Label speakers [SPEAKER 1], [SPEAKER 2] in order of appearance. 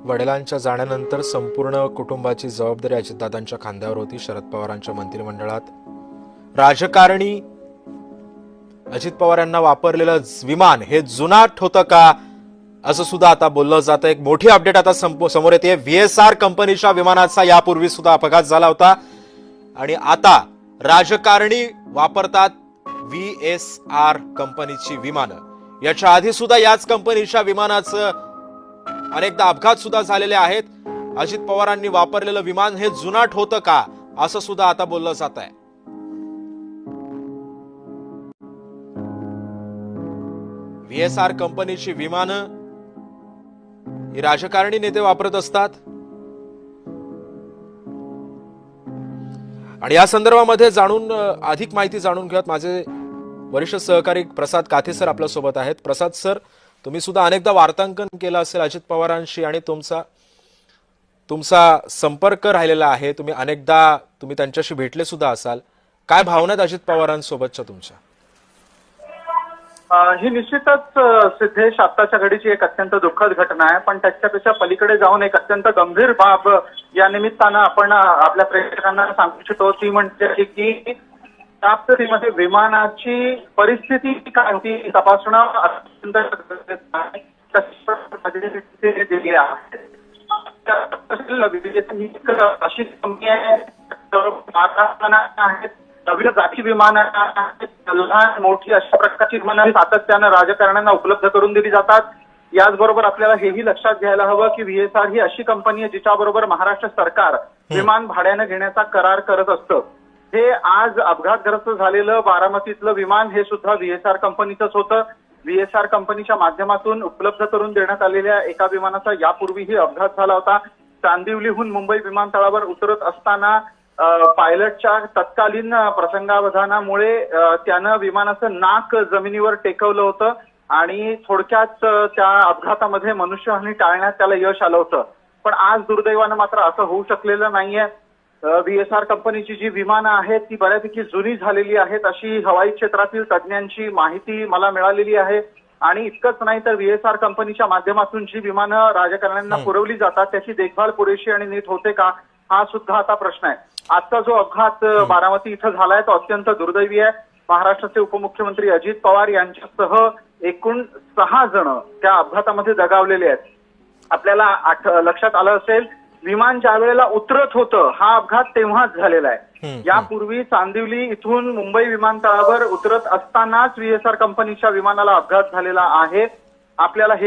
[SPEAKER 1] वडिलांच्या जाण्यानंतर संपूर्ण कुटुंबाची जबाबदारी अजितदादांच्या खांद्यावर होती. शरद पवारांच्या मंत्रिमंडळात राजकारणी अजित पवार यांना वापरलेलं विमान हे जुनाट होतं का असं सुद्धा आता बोललं जातं. एक मोठी अपडेट आता समोर येते. VSR कंपनीच्या विमानाचा यापूर्वी सुद्धा अपघात झाला होता आणि आता राजकारणी वापरतात VSR कंपनीची विमानं. याच्या आधी सुद्धा याच कंपनीच्या विमानाचं अनेकदा अपघात सुद्धा झालेले आहेत. अजित पवारांनी वापरलेलं विमान हे जुनाट होतं का असं सुद्धा आता बोललं जात आहे. VSR कंपनीची विमानं ही राजकारणी नेते वापरत असतात आणि या संदर्भामध्ये अधिक माहिती जाणून घेऊयात. माझे वरिष्ठ सहकारी प्रसाद काथे सर आपल्या सोबत आहेत. प्रसाद सर, तुम्ही सुद्धा अनेकदा वार्तांकन केलं असेल अजित पवारांशी आणि तुमचा संपर्क राहिलेला आहे. तुम्ही अनेकदा त्यांच्याशी भेटले सुद्धा असाल. काय भावना आहेत अजित पवारांसोबतच्या तुमच्या?
[SPEAKER 2] ही निश्चितच सिद्धेश आत्ताच्या घडीची एक अत्यंत दुःखद घटना आहे, पण त्याच्यापेक्षा पलीकडे जाऊन एक अत्यंत गंभीर बाब या निमित्तानं आपण आपल्या प्रेक्षकांना सांगू इच्छितो. ती म्हणजे की त्यामध्ये विमानाची परिस्थिती काय होती तपासणं अत्यंत दिली आहे. अशी कंपनी आहे, नवीन जाती विमानं आहेत, लहान मोठी अशा प्रकारची विमानं सातत्यानं राजकारण्यांना उपलब्ध करून दिली जातात. याचबरोबर आपल्याला हेही लक्षात घ्यायला हवं की VSR ही अशी कंपनी आहे जिच्याबरोबर महाराष्ट्र सरकार विमान भाड्यानं घेण्याचा करार करत असतं. हे आज अपघातग्रस्त झालेलं बारामतीतलं विमान हे सुद्धा VSR कंपनीचंच होतं. VSR कंपनीच्या माध्यमातून उपलब्ध करून देण्यात आलेल्या एका विमानाचा यापूर्वीही अपघात झाला होता. चांदिवलीहून मुंबई विमानतळावर उतरत असताना पायलटच्या तत्कालीन प्रसंगावधानामुळे त्यानं विमानाचं नाक जमिनीवर टेकवलं होतं आणि थोडक्यात त्या अपघातामध्ये मनुष्यहानी टाळण्यात त्याला यश आलं होतं. पण आज दुर्दैवानं मात्र असं होऊ शकलेलं नाहीये. VSR कंपनीची जी विमानं आहेत ती बऱ्यापैकी जुनी झालेली आहेत अशी हवाई क्षेत्रातील तज्ज्ञांची माहिती मला मिळालेली आहे. आणि इतकंच नाही तर VSR कंपनीच्या माध्यमातून जी विमानं राजकारण्यांना पुरवली जातात त्याची देखभाल पुरेशी आणि नीट होते का हा सुद्धा आता प्रश्न आहे. आजचा जो अपघात बारामती इथं झालाय तो अत्यंत दुर्दैवी आहे. महाराष्ट्राचे उपमुख्यमंत्री अजित पवार यांच्यासह एकूण 6 जण त्या अपघातामध्ये दगावलेले आहेत. आपल्याला लक्षात आलं असेल विमान ज्या वेळेला उतरत होतं हा अपघात तेव्हाच झालेला आहे. यापूर्वी चांदिवली इथून मुंबई विमानतळावर उतरत असतानाच VSR कंपनीच्या विमानाला अपघात झालेला आहे. आपल्याला हे